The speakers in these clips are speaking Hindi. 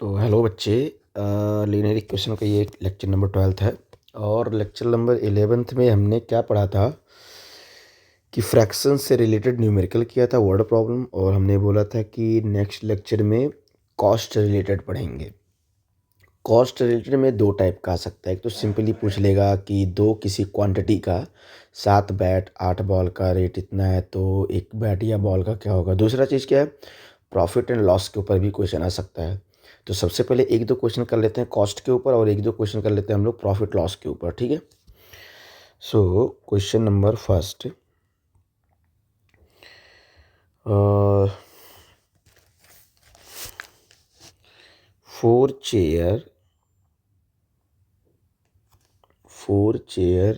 तो हेलो बच्चे। लीनियर इक्वेशन का ये लेक्चर नंबर 12 है। और लेक्चर नंबर 11 में हमने क्या पढ़ा था कि फ्रैक्शन से रिलेटेड न्यूमेरिकल किया था, वर्ड प्रॉब्लम। और हमने बोला था कि नेक्स्ट लेक्चर में कॉस्ट रिलेटेड पढ़ेंगे। कॉस्ट रिलेटेड में दो टाइप का आ सकता है। एक तो सिंपली पूछ लेगा कि दो किसी क्वांटिटी का 7 बैट 8 बॉल का रेट इतना है, तो एक बैट या बॉल का क्या होगा। दूसरा चीज़ क्या है, प्रॉफिट एंड लॉस के ऊपर भी क्वेश्चन आ सकता है। तो सबसे पहले एक दो क्वेश्चन कर लेते हैं कॉस्ट के ऊपर और एक दो क्वेश्चन कर लेते हैं हम लोग प्रॉफिट लॉस के ऊपर, ठीक है। So question number first, 4 chair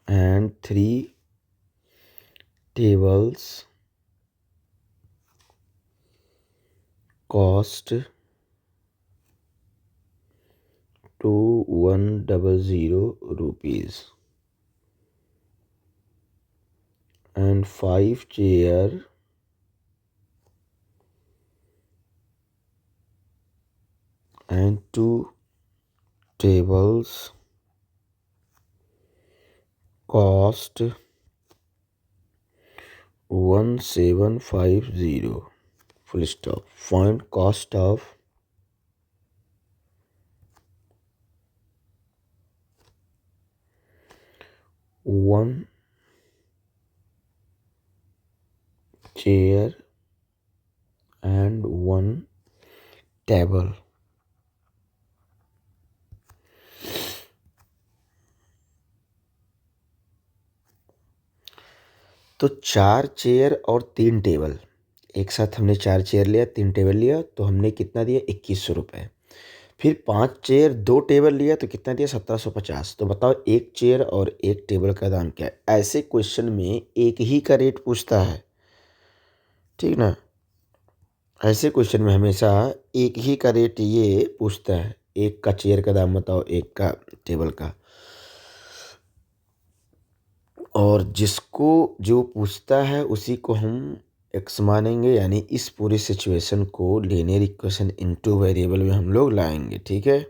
and 3 tables cost 2100 rupees, and 5 chair and 2 tables cost 1750. Full stop. Find cost of one chair and one table. तो 4 चेयर और 3 टेबल एक साथ हमने 4 चेयर लिया 3 टेबल लिया तो हमने कितना दिया 2100 रुपये। फिर 5 चेयर 2 टेबल लिया तो कितना दिया 1750। तो बताओ एक चेयर और एक टेबल का दाम क्या है। ऐसे क्वेश्चन में एक ही का रेट पूछता है, ठीक ना। ऐसे क्वेश्चन में हमेशा एक ही का रेट ये पूछता है, एक का चेयर का दाम बताओ एक का टेबल का। और जिसको जो पूछता है उसी को हम एक्स मानेंगे, यानी इस पूरी सिचुएशन को लीनियर इक्वेशन इनटू वेरिएबल में हम लोग लाएंगे, ठीक है।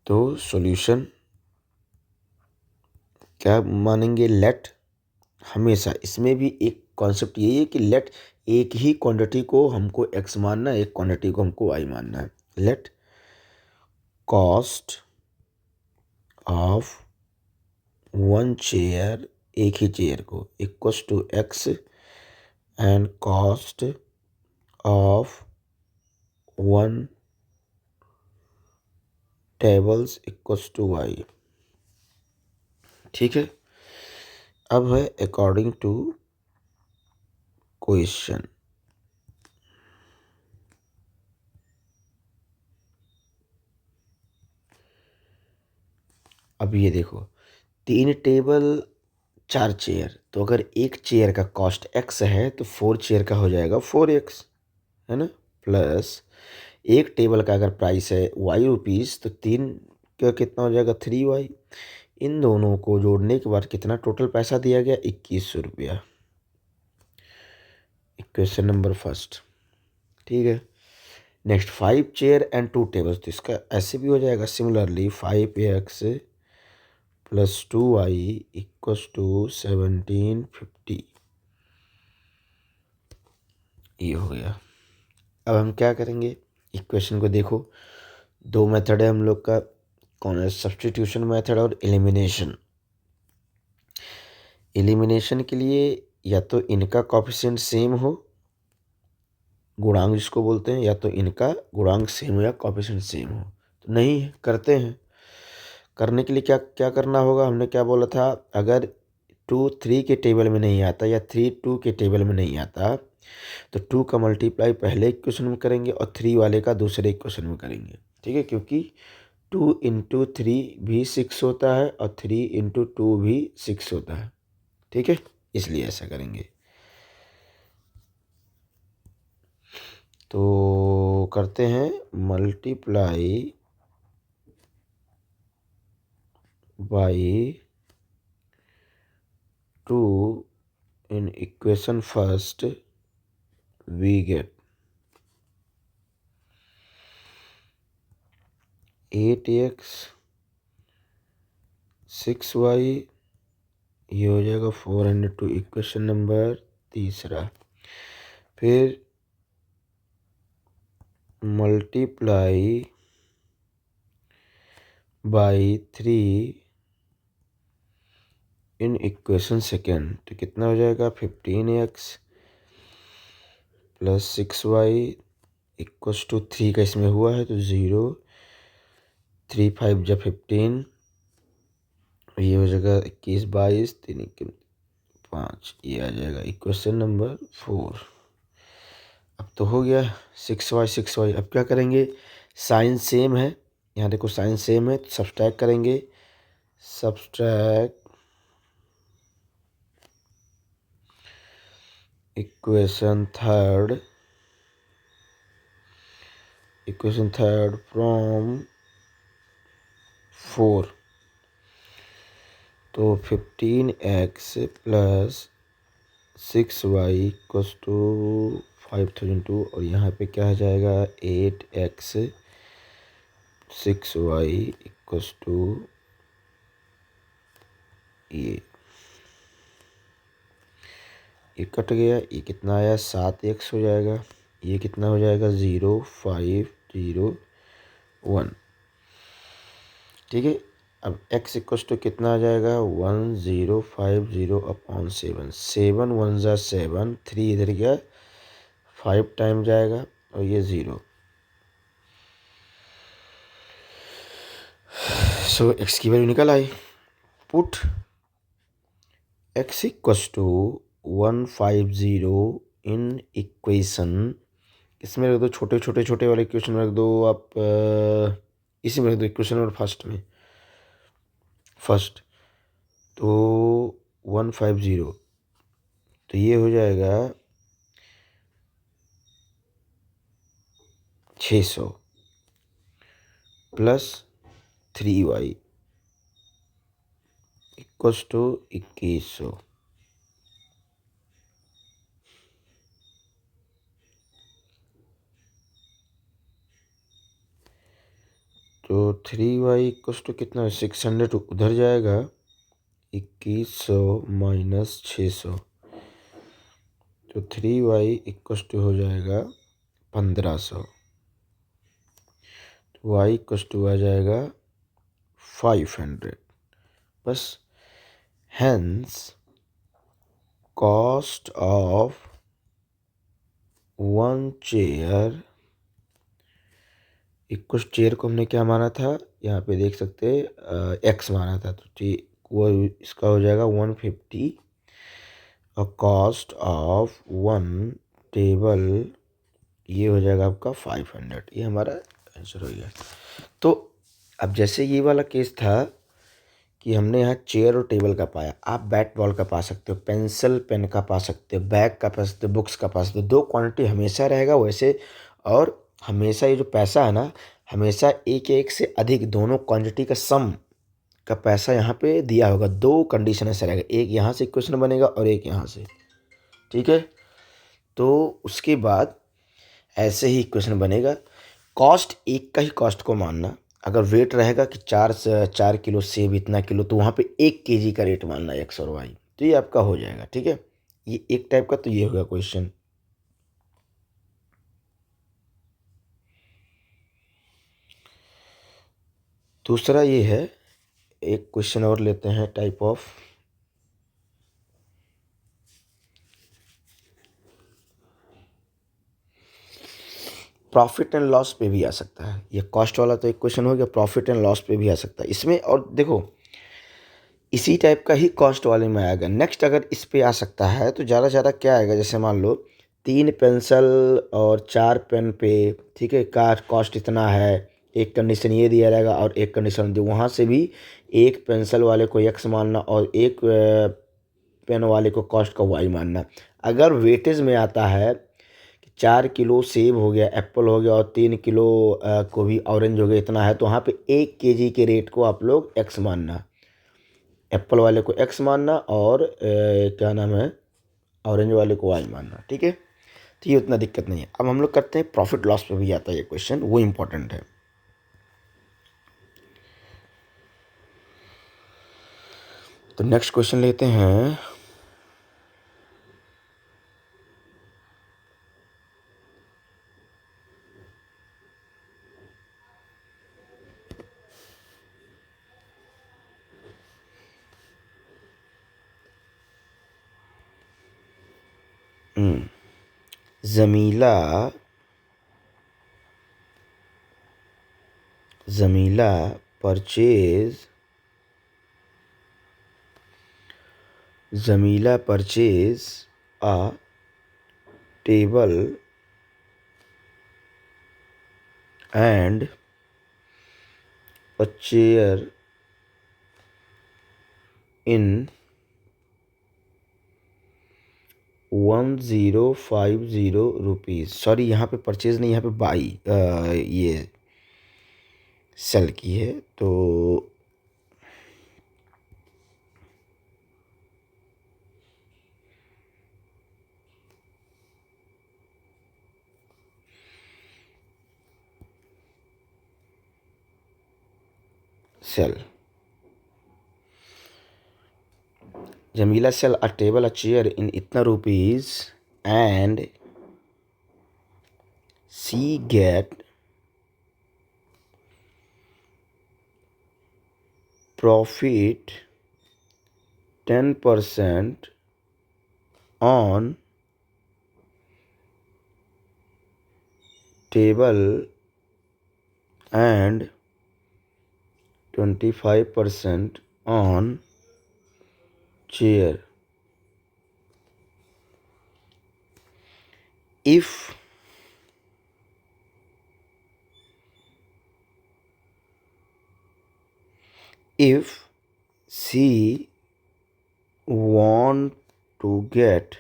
तो सॉल्यूशन क्या मानेंगे, लेट। हमेशा इसमें भी एक कॉन्सेप्ट यही है कि लेट एक ही क्वांटिटी को हमको एक्स मानना है, एक क्वांटिटी को हमको वाई मानना है। Let cost of one chair, एक ही चेयर को, equals to x and cost of one tables equals to y, ठीक है। अब है अकॉर्डिंग टू क्वेश्चन। अब ये देखो 3 टेबल 4 चेयर, तो अगर एक चेयर का कॉस्ट एक्स है तो 4 चेयर का हो जाएगा 4x, है ना। प्लस एक टेबल का अगर प्राइस है वाई रुपीज़ तो 3 का कितना हो जाएगा 3y। इन दोनों को जोड़ने के बाद कितना टोटल पैसा दिया गया 2100 रुपया। इक्वेशन नंबर फर्स्ट, ठीक है। नेक्स्ट 5 चेयर एंड 2 टेबल्स, तो इसका ऐसे भी हो जाएगा similarly 5x plus 2y equals to 1750। ये हो गया। अब हम क्या करेंगे, इक्वेशन को देखो, दो मेथड है हम लोग का, कौन है, सब्स्टिट्यूशन मेथड और एलिमिनेशन। एलिमिनेशन के लिए या तो इनका कोफिशिएंट सेम हो, गुणांक जिसको बोलते हैं, या तो इनका गुणांक सेम हो या कोफिशिएंट सेम हो। तो नहीं है, करते हैं। करने के लिए क्या क्या करना होगा, हमने क्या बोला था, अगर 2 3 के टेबल में नहीं आता या 3 2 के टेबल में नहीं आता तो 2 का मल्टीप्लाई पहले इक्वेशन में करेंगे और 3 वाले का दूसरे इक्वेशन में करेंगे, ठीक है। क्योंकि 2 इंटू 3 भी 6 होता है और 3 इंटू 2 भी 6 होता है, ठीक है। इसलिए ऐसा करेंगे। तो करते हैं multiply by 2 in equation first we get 8x 6y, ये हो जाएगा 402 इक्वेशन नंबर तीसरा। फिर multiply by 3 in equation second, तो कितना हो जाएगा 15x plus 6y equals to 3 का इसमें हुआ है तो 0, 3 5 जा 15, ये हो जाएगा 21 22, 3 5, ये आ जाएगा इक्वेशन नंबर 4। अब तो हो गया 6y 6y। अब क्या करेंगे, साइन सेम है, यहाँ देखो साइन सेम है तो सब्सट्रैक्ट करेंगे। सब्सट्रैक्ट इक्वेशन थर्ड फ्रॉम 4, तो 15x plus 6y equals to 5002, और यहाँ पे क्या आ जाएगा 8x 6y इक्वस टू ये कट गया, ये कितना आया 7x हो जाएगा, ये कितना हो जाएगा 0 5 0 1। ठीक है, अब x इक्वस टू कितना आ जाएगा 1050 अपॉन 7, 7 1 जा 7, 3 इधर गया 5 टाइम जाएगा और ये 0। सो x की वैल्यू निकल आई। Put x equals to 150 in equation, इसमें रख दो छोटे वाले इक्वेशन में रख दो आप, इसी में रख दो इक्वेशन नंबर फर्स्ट, तो 150, तो ये हो जाएगा 600 प्लस 3y इक्वस टू 2100। तो 3y इक्वस टू कितना है 600, उधर जाएगा 2100 माइनस 600, तो 3y इक्वस टू हो जाएगा 1500, तो y इक्वस टू आ जाएगा 500। बस, hence cost of 1 chair equals, chair को हमने क्या माना था, यहाँ पे देख सकते हैं x माना था, तो वो इसका हो जाएगा 150, और कॉस्ट ऑफ 1 टेबल ये हो जाएगा आपका 500। ये हमारा आंसर हो गया। तो अब जैसे ये वाला केस था कि हमने यहाँ चेयर और टेबल का पाया, आप बैट बॉल का पा सकते हो, पेंसिल पेन का पा सकते हो, बैग का पा सकते हो, बुक्स का पा सकते हो। 2 क्वांटिटी हमेशा रहेगा वैसे, और हमेशा ये जो पैसा है ना, हमेशा एक से अधिक दोनों क्वांटिटी का सम का पैसा यहाँ पे दिया होगा। 2 कंडीशन ऐसा रहेगा, एक यहाँ से इक्वेशन बनेगा और एक यहाँ से। ठीक है, तो उसके बाद ऐसे ही इक्वेशन बनेगा। कॉस्ट एक का ही कॉस्ट को मानना, अगर वेट रहेगा कि 4 किलो सेब इतना किलो, तो वहाँ पे 1 केजी का रेट मानना x और y, तो ये आपका हो जाएगा। ठीक है, ये एक टाइप का, तो ये होगा क्वेश्चन। दूसरा ये है, एक क्वेश्चन और लेते हैं type of, profit and loss पे भी आ सकता है। ये कॉस्ट वाला तो एक क्वेश्चन हो गया, प्रॉफिट एंड लॉस पे भी आ सकता है इसमें। और देखो इसी टाइप का ही कॉस्ट वाले में आएगा। नेक्स्ट अगर इस पे आ सकता है तो ज़्यादा क्या आएगा, जैसे मान लो 3 पेंसिल और 4 पेन पे, ठीक है, का कॉस्ट इतना है, एक कंडीशन ये दिया रहेगा और एक कंडीशन जो वहाँ से भी एक पेंसिल वाले को x मानना और एक पेन वाले को कॉस्ट का y मानना। अगर वेटेज में आता है 4 किलो सेब हो गया, एप्पल हो गया, और 3 किलो को भी ऑरेंज हो गया, इतना है, तो वहाँ पे 1 केजी के रेट को आप लोग x मानना, एप्पल वाले को x मानना, और क्या नाम है ऑरेंज वाले को y मानना। ठीक है, तो ये उतना दिक्कत नहीं है। अब हम लोग करते हैं प्रॉफिट लॉस पे भी आता है ये क्वेश्चन, वो इम्पोर्टेंट है। तो नेक्स्ट क्वेश्चन लेते हैं। Jamila Jamila purchase a table and a chair in 1050 rupees. Sorry, यहाँ पे परचेज नहीं, यहाँ पे बाई ये सेल की है। तो sell Jamila sell a table a chair in इतना rupees and she get profit 10% on table and 25% on chair. If she want to get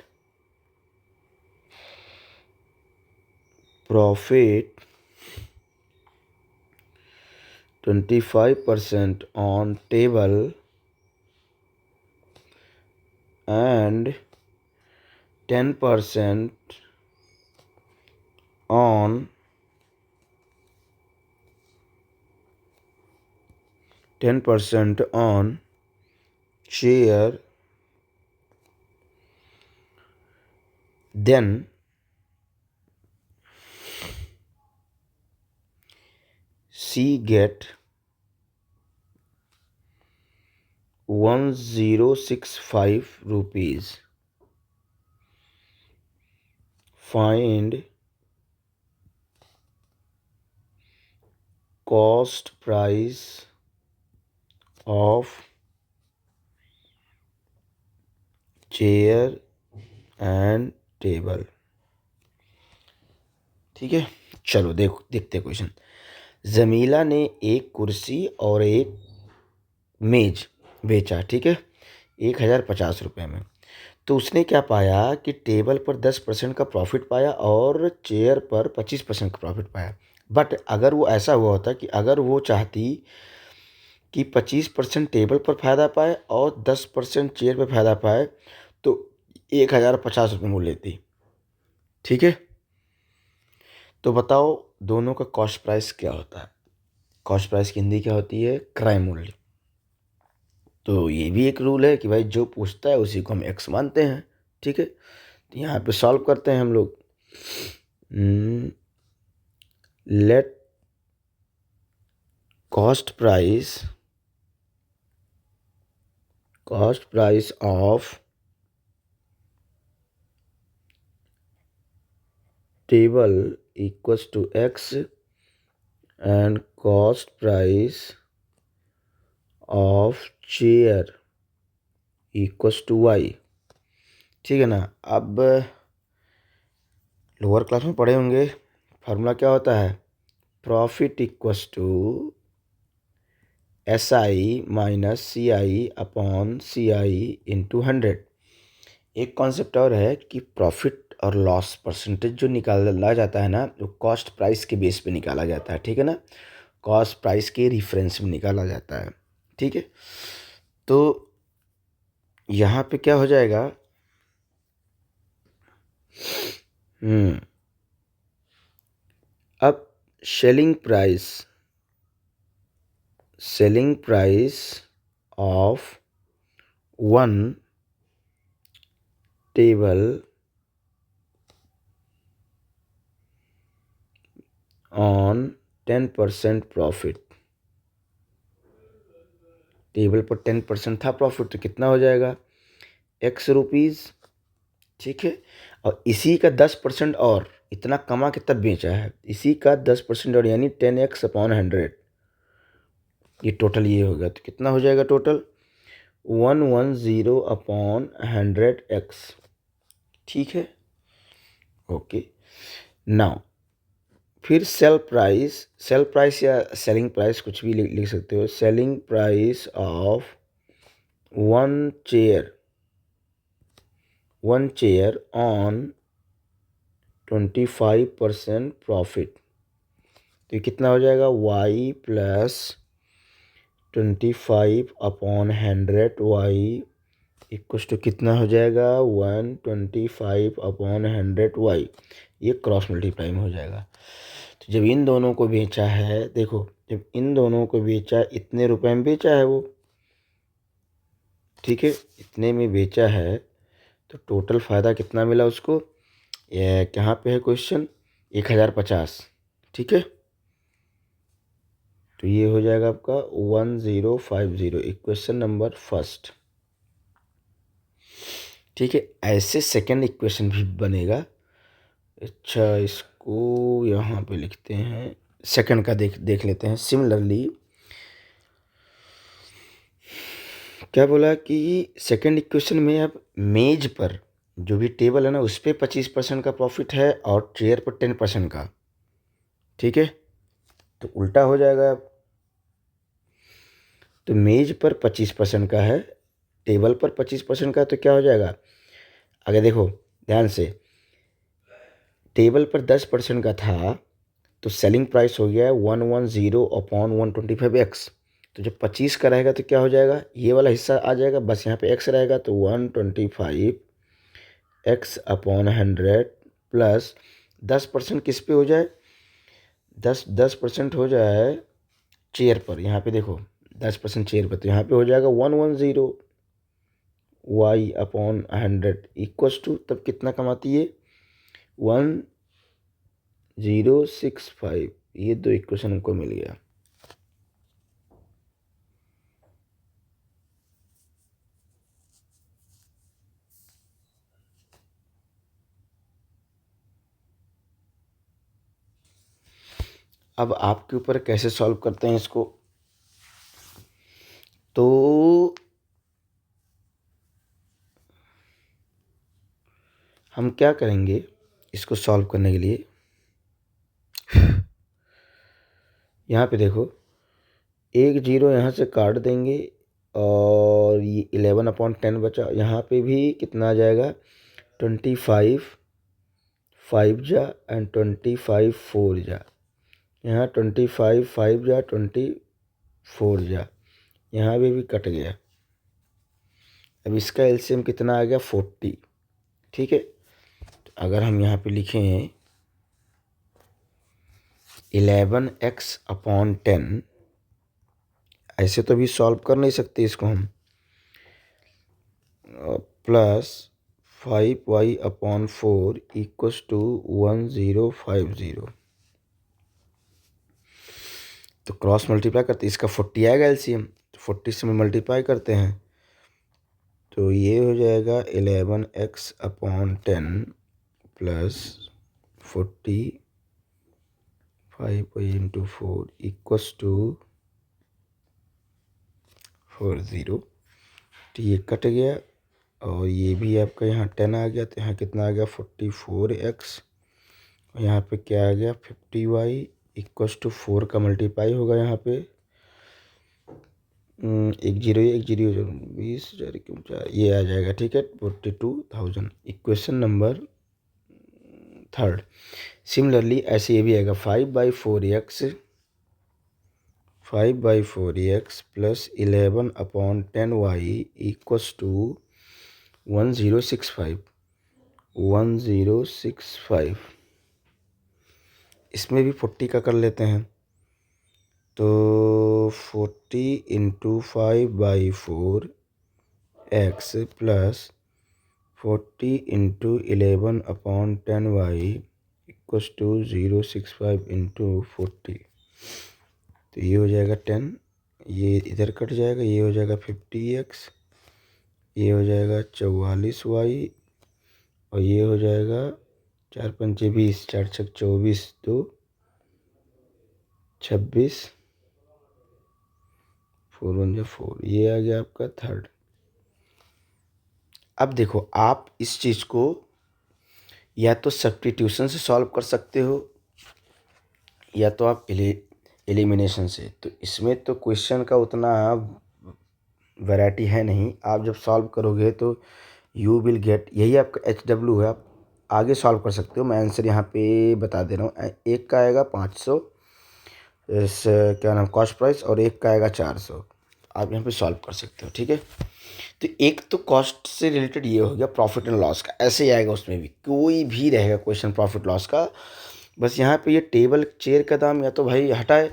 profit 25% on table and 10% on 10% on chair, then she get 1065 rupees. Find cost price of chair and table. ठीक है, चलो देखते क्वेश्चन। जमीला ने एक कुर्सी और एक मेज बेचा, ठीक है, 1050 रुपये में। तो उसने क्या पाया कि टेबल पर 10% का प्रॉफिट पाया और चेयर पर 25% का प्रॉफिट पाया। बट अगर वो ऐसा हुआ होता कि अगर वो चाहती कि 25% टेबल पर फ़ायदा पाए और 10% चेयर पर फ़ायदा पाए, तो 1050 रुपये मोल लेती। ठीक है, तो बताओ दोनों का कॉस्ट प्राइस क्या होता है। कॉस्ट प्राइस की हिंदी क्या होती है? क्रय मूल्य। तो ये भी एक रूल है कि भाई जो पूछता है उसी को हम एक्स मानते हैं। ठीक है, तो यहाँ पे सॉल्व करते हैं हम लोग। Let cost price of table equals to x and cost price of chair equals to y. ठीक है ना। अब लोअर क्लास में पढ़े होंगे, फार्मूला क्या होता है? Profit equals to SI minus CI upon CI into 100। एक कॉन्सेप्ट और है कि प्रॉफिट और लॉस परसेंटेज जो निकाला जाता है ना, वो कॉस्ट प्राइस के बेस पे निकाला जाता है। ठीक है ना, कॉस्ट प्राइस के रिफरेंस में निकाला जाता है। ठीक है, तो यहाँ पे क्या हो जाएगा? अब selling price of one table on 10% profit. Table पर 10% था प्रॉफिट, तो कितना हो जाएगा, एक्स रुपीज़। ठीक है, और इसी का 10% और, इतना कमा के तब बेचा है, इसी का 10% और, यानी 10x/100। ये टोटल ये होगा, तो कितना हो जाएगा टोटल, 110/100x। ठीक है, ओके। नाउ फिर सेल प्राइस या सेलिंग प्राइस कुछ भी लिख सकते हो। Selling price of one chair on 25% profit. तो ये कितना हो जाएगा, y plus 25/100y equals to कितना हो जाएगा, 125/100y। ये क्रॉस मल्टीप्लाई में हो जाएगा। तो जब इन दोनों को बेचा है, देखो जब इन दोनों को बेचा, इतने रुपए में बेचा है वो, ठीक है, इतने में बेचा है, तो टोटल फ़ायदा कितना मिला उसको, ये कहाँ पे है क्वेश्चन, 1050। ठीक है, तो ये हो जाएगा आपका 1050, इक्वेशन नंबर फर्स्ट। ठीक है, ऐसे सेकंड इक्वेशन भी बनेगा। अच्छा, इसको यहाँ पे लिखते हैं, सेकंड का देख लेते हैं। सिमिलरली क्या बोला कि सेकंड इक्वेशन में अब मेज पर जो भी टेबल है ना, उस पर 25% का प्रॉफिट है और चेयर पर 10% का। ठीक है, तो उल्टा हो जाएगा अब, तो मेज पर 25% का है, टेबल पर 25% का, तो क्या हो जाएगा, अगर देखो ध्यान से, टेबल पर 10% का था, तो सेलिंग प्राइस हो गया है 110/125x। तो जब 25 का रहेगा तो क्या हो जाएगा, ये वाला हिस्सा आ जाएगा, बस यहाँ पे x रहेगा, तो 125x/100 प्लस 10% किस पे हो जाए, 10% हो जाए चेयर पर। यहाँ पे देखो 10% चेयर पर, तो यहाँ पे हो जाएगा 110y/100 इक्वस टू, तब कितना कमाती है, 1065। ये दो इक्वेशन हमको मिल गया। अब आपके ऊपर कैसे सॉल्व करते हैं इसको, तो हम क्या करेंगे इसको सॉल्व करने के लिए, यहाँ पे देखो एक जीरो यहाँ से काट देंगे, और ये 11/10 बचा, यहाँ पे भी कितना आ जाएगा, 25 5 जा एंड 25 4 जा, यहाँ 25 5 जा 24 जा, यहाँ पे भी कट गया। अब इसका एलसीएम कितना आ गया, 40। ठीक है, तो अगर हम यहाँ पे लिखें 11x/10, ऐसे तो भी सॉल्व कर नहीं सकते इसको हम, प्लस 5y/4 इक्वस टू 1050। तो क्रॉस मल्टीप्लाई करते, इसका 40 आएगा एलसीएम, तो 40 से मल्टीप्लाई करते हैं, तो ये हो जाएगा 11x/10 plus 40 5y/4 equals to 40। तो ये कट गया, और ये भी आपका यहाँ 10 आ गया, तो यहाँ कितना आ गया, 44x, और यहाँ पे क्या आ गया, 50y इक्वस टू 4 का मल्टीप्लाई होगा यहाँ पे, एक जीरो 20,000 क्यों 4, ये आ जाएगा। ठीक है, 42,000, इक्वेशन नंबर थर्ड। सिमिलरली ऐसे ये भी आएगा 5/4x plus 11/10y equals to 1065। इसमें भी 40 का कर लेते हैं, तो 40 × 5/4 x plus 40 into 11/10y equals to 065 into 40। तो ये हो जाएगा 10, ये इधर कट जाएगा, ये हो जाएगा 50x, ये हो जाएगा 44y, और ये हो जाएगा 4 पंचे 20, 4 छक 24, 2 26, 4 1 जा 4, ये आ गया आपका थर्ड। अब देखो, आप इस चीज़ को या तो सब्स्टिट्यूशन से सॉल्व कर सकते हो या तो आप एलिमिनेशन से। तो इसमें तो क्वेश्चन का उतना वैरायटी है नहीं, आप जब सॉल्व करोगे तो यू विल गेट, यही आपका HW है, आप आगे सॉल्व कर सकते हो। मैं आंसर यहाँ पे बता दे रहा हूँ। एक का आएगा 500 क्या नाम कॉस्ट प्राइस, और एक का आएगा 400। आप यहाँ पे सॉल्व कर सकते हो, ठीक है। तो एक तो कॉस्ट से रिलेटेड ये हो गया, प्रॉफिट एंड लॉस का ऐसे ही आएगा, उसमें भी कोई भी रहेगा क्वेश्चन प्रॉफिट लॉस का। बस यहाँ पे ये टेबल चेयर का दाम या तो भाई हटाए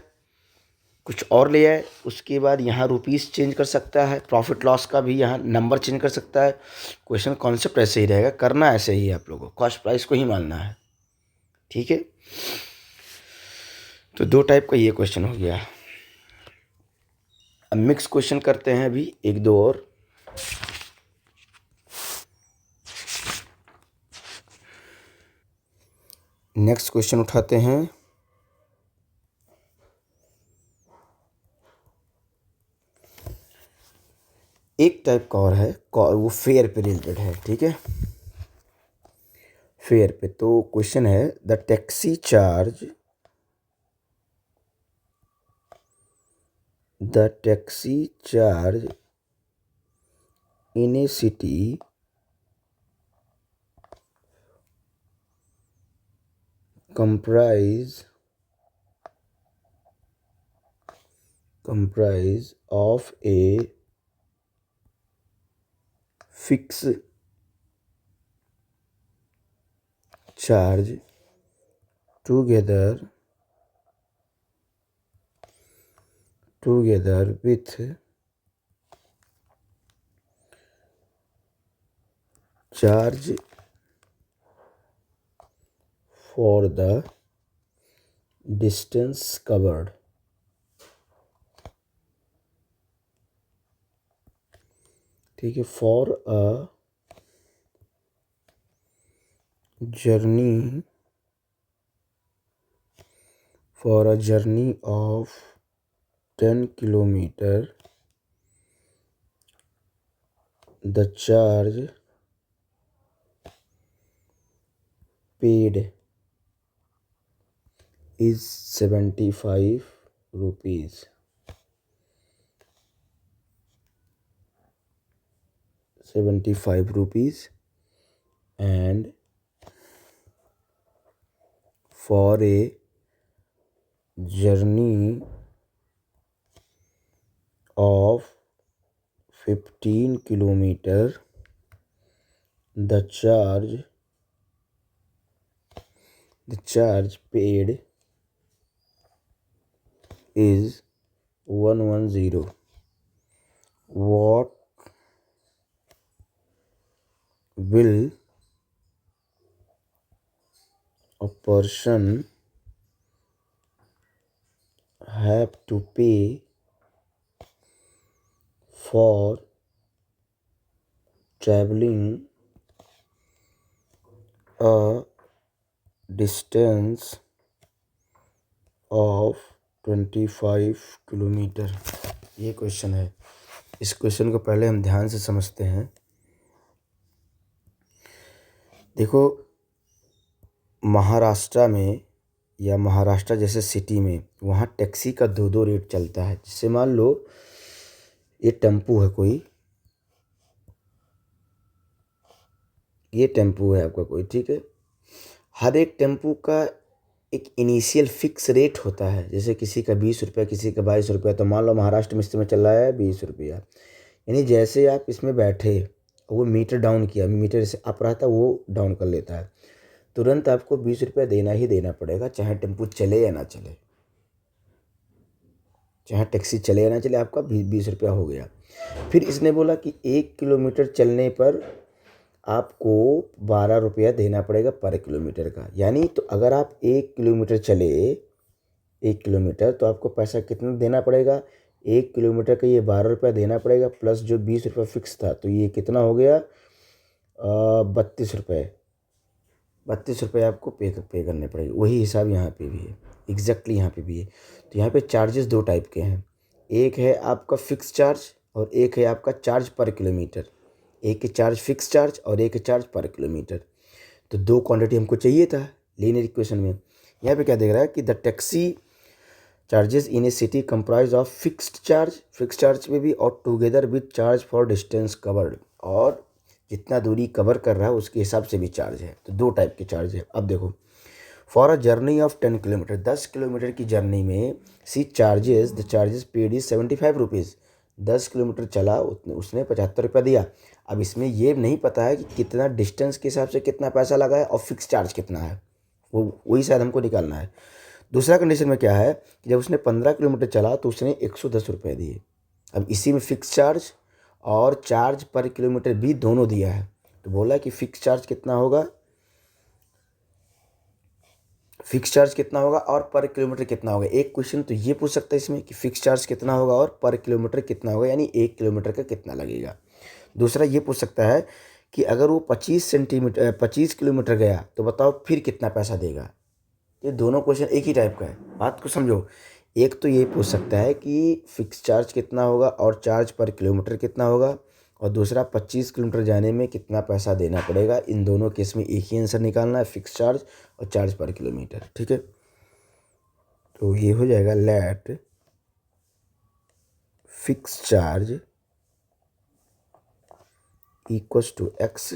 कुछ और ले आए, उसके बाद यहाँ रुपीस चेंज कर सकता है, प्रॉफिट लॉस का भी यहाँ नंबर चेंज कर सकता है। क्वेश्चन कॉन्सेप्ट ऐसे ही रहेगा, करना ऐसे ही है आप लोगों को, कॉस्ट प्राइस को ही मानना है, ठीक है। तो दो टाइप का ये क्वेश्चन हो गया। अब मिक्स क्वेश्चन करते हैं अभी एक दो और। नेक्स्ट क्वेश्चन उठाते हैं। एक टाइप का और है, वो फेयर पे रिलेटेड है, ठीक है। फेयर पे तो क्वेश्चन है, the taxi charge in a city comprise of a fixed charge together with charge for the distance covered। ठीक है। For a journey of 10 kilometer, the charge paid is 75 rupees। 75 rupees, and for a journey of 15 kilometer, the charge paid is 110। What will a person have to pay for traveling a distance of 25 kilometre? ये क्वेश्चन है। इस क्वेश्चन को पहले हम ध्यान से समझते हैं। देखो, महाराष्ट्र में या महाराष्ट्र जैसे सिटी में वहाँ टैक्सी का दो रेट चलता है। जैसे मान लो ये टेम्पू है कोई, ये टेम्पू है आपका कोई, ठीक है। हर एक टेम्पू का एक इनिशियल फिक्स रेट होता है। जैसे किसी का 20 रुपये, किसी का 22 रुपये। तो मान लो महाराष्ट्र में इस समय चल रहा है 20 रुपया। यानी जैसे आप इसमें बैठे, वो मीटर डाउन किया, मीटर से अप रहा था वो डाउन कर लेता है, तुरंत आपको 20 रुपया देना ही देना पड़ेगा, चाहे टेम्पू चले या ना चले, चाहे टैक्सी चले या ना चले, आपका 20 रुपया हो गया। फिर इसने बोला कि 1 किलोमीटर चलने पर आपको 12 रुपया देना पड़ेगा पर किलोमीटर का। यानी तो अगर आप 1 किलोमीटर चले, 1 किलोमीटर, तो आपको पैसा कितना देना पड़ेगा? 1 किलोमीटर का ये 12 रुपया देना पड़ेगा, प्लस जो 20 रुपया फिक्स था, तो ये कितना हो गया? 32 रुपये। 32 रुपये आपको पे करने पड़ेगा। वही हिसाब यहाँ पे भी है, एग्जैक्टली यहाँ पे भी है। तो यहाँ पे चार्जेस दो टाइप के हैं, एक है आपका फिक्स चार्ज और एक है आपका चार्ज पर किलोमीटर। एक है चार्ज फिक्स चार्ज और एक है चार्ज पर किलोमीटर। तो दो क्वांटिटी हमको चाहिए था लीनियर इक्वेशन में। यहाँ पे क्या देख रहा है कि the taxi charges in A city comprise of fixed charge में भी और together with charge for distance covered, और जितना दूरी कवर कर रहा है उसके हिसाब से भी चार्ज है। तो दो टाइप के चार्ज है। अब देखो, for a journey of 10 kilometre, 10 kilometre की जर्नी में the charges paid is 75 rupees. 10 kilometre चला, उसने 75 रुपया दिया। अब इसमें ये नहीं पता है कि कितना डिस्टेंस के हिसाब से कितना पैसा लगा है और फिक्स चार्ज कितना है, वही शायद हमको निकालना है। दूसरा कंडीशन में क्या है कि जब उसने 15 किलोमीटर चला तो उसने 110 रुपये दिए। अब इसी में फिक्स चार्ज और चार्ज पर किलोमीटर भी दोनों दिया है। तो बोला कि फिक्स चार्ज कितना होगा और पर किलोमीटर कितना होगा। एक क्वेश्चन तो ये पूछ सकता है इसमें कि फिक्स चार्ज कितना होगा और पर किलोमीटर कितना होगा, यानी 1 किलोमीटर का कितना लगेगा। दूसरा ये पूछ सकता है कि अगर वो 25 किलोमीटर गया तो बताओ फिर कितना पैसा देगा। ये दोनों क्वेश्चन एक ही टाइप का है, बात को समझो। एक तो ये पूछ सकता है कि फिक्स चार्ज कितना होगा और चार्ज पर किलोमीटर कितना होगा, और दूसरा 25 किलोमीटर जाने में कितना पैसा देना पड़ेगा। इन दोनों केस में एक ही आंसर निकालना है, फिक्स चार्ज और चार्ज पर किलोमीटर। ठीक है, तो ये हो जाएगा let fix charge equals to x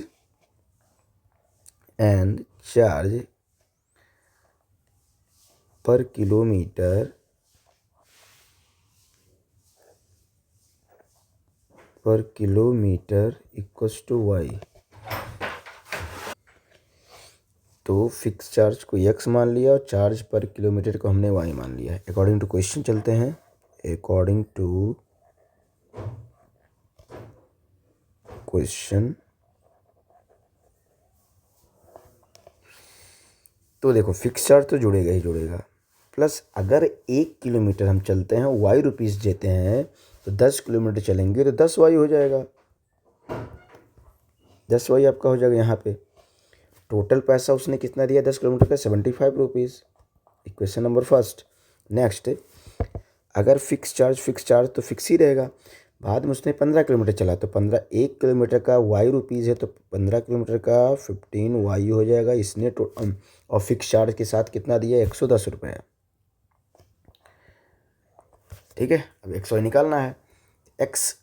and charge per kilometre equals to y. तो फिक्स चार्ज को x मान लिया और चार्ज पर किलोमीटर को हमने y मान लिया है। अकॉर्डिंग टू क्वेश्चन चलते हैं। अकॉर्डिंग टू क्वेश्चन, तो देखो फिक्स चार्ज तो जुड़ेगा ही जुड़ेगा, प्लस अगर 1 किलोमीटर हम चलते हैं y रुपीज़ देते हैं, तो 10 किलोमीटर चलेंगे तो 10y हो जाएगा। 10y आपका हो जाएगा। यहाँ पे टोटल पैसा उसने कितना दिया 10 किलोमीटर का? 75 rupees. Equation number first. Next, अगर फिक्स चार्ज तो फिक्स ही रहेगा। बाद में उसने 15 किलोमीटर चला, तो 1 किलोमीटर का y रुपीज़ है, तो 15 किलोमीटर का 15y हो जाएगा। इसने और फिक्स चार्ज के साथ कितना दिया? 110 रुपये। ठीक है, अब x y निकालना है। x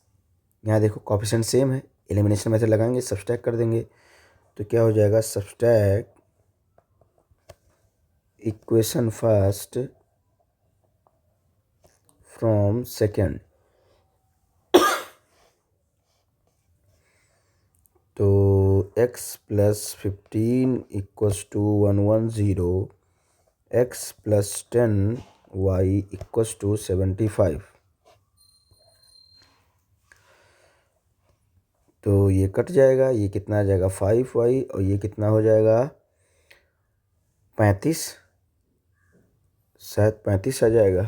यहाँ देखो कोएफिशिएंट सेम है, एलिमिनेशन मेथड लगाएंगे, सब्सट्रैक्ट कर देंगे, तो क्या हो जाएगा? Subtract equation first from second. तो x plus 15 equals to 110, x plus 10 y equals to 75। तो ये कट जाएगा, ये कितना आ जाएगा? 5y, और ये कितना हो जाएगा? 35, शायद 35 आ जाएगा।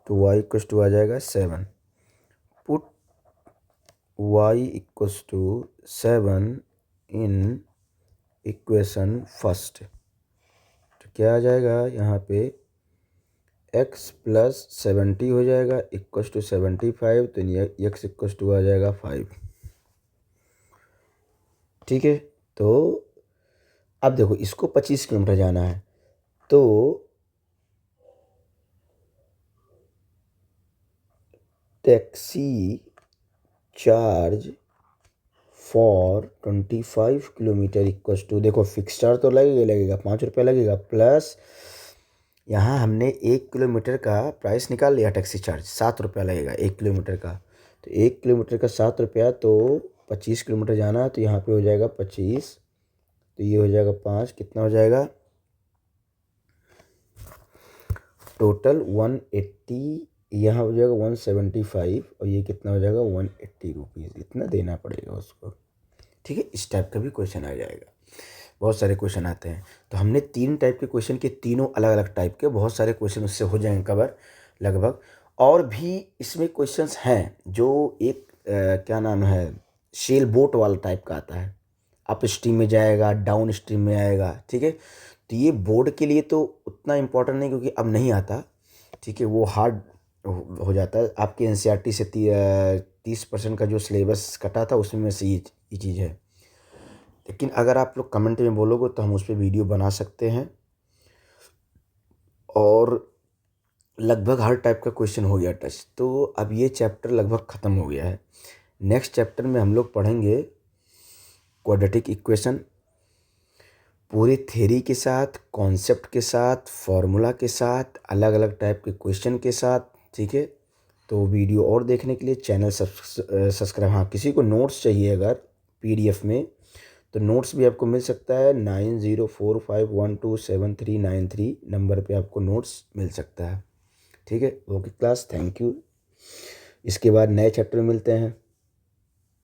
तो y इक्वल्स टू आ जाएगा 7। Put y equals to 7 in equation first. तो क्या आ जाएगा यहाँ पे? x प्लस 70 हो जाएगा इक्वल्स टू 75, तो x इक्वल्स टू आ जाएगा 5। ठीक है, तो अब देखो इसको 25 किलोमीटर जाना है, तो taxi charge for 25 kilometre equals to, देखो फिक्स चार्ज तो लगेगा 5 रुपया लगेगा, प्लस यहाँ हमने 1 किलोमीटर का प्राइस निकाल लिया, टैक्सी चार्ज 7 रुपया लगेगा 1 किलोमीटर का। तो 1 किलोमीटर का 7 रुपया, तो 25 किलोमीटर जाना है, तो यहाँ पे हो जाएगा 25, तो ये हो जाएगा 5, कितना हो जाएगा? टोटल 180, यहाँ हो जाएगा 175 और ये कितना हो जाएगा 180 रुपीज़, इतना देना पड़ेगा उसको। ठीक है, इस टाइप का भी क्वेश्चन आ जाएगा। बहुत सारे क्वेश्चन आते हैं। तो हमने 3 टाइप के क्वेश्चन के, तीनों अलग अलग टाइप के, बहुत सारे क्वेश्चन उससे हो जाएंगे कवर लगभग। और भी इसमें क्वेश्चंस हैं जो एक क्या नाम है, शेल बोट वाला टाइप का आता है, अप स्ट्रीम में जाएगा, डाउन स्ट्रीम में आएगा। ठीक है, तो ये बोर्ड के लिए तो उतना इम्पोर्टेंट नहीं, क्योंकि अब नहीं आता। ठीक है, वो हार्ड हो जाता है। आपके एनसीईआरटी से 30% का जो सिलेबस कटा था उसमें से ये चीज़ है। लेकिन अगर आप लोग कमेंट में बोलोगे तो हम उस पर वीडियो बना सकते हैं। और लगभग हर टाइप का क्वेश्चन हो गया टच। तो अब ये चैप्टर लगभग ख़त्म हो गया है। नेक्स्ट चैप्टर में हम लोग पढ़ेंगे क्वाड्रेटिक इक्वेशन, पूरी थ्योरी के साथ, कॉन्सेप्ट के साथ, फॉर्मूला के साथ, अलग अलग टाइप के क्वेश्चन के साथ। ठीक है, तो वीडियो और देखने के लिए चैनल सब्सक्राइब। हाँ, किसी को नोट्स चाहिए अगर पीडीएफ में, तो नोट्स भी आपको मिल सकता है। 9045127393 नंबर पे आपको नोट्स मिल सकता है। ठीक है, ओके क्लास, थैंक यू। इसके बाद नए चैप्टर में मिलते हैं।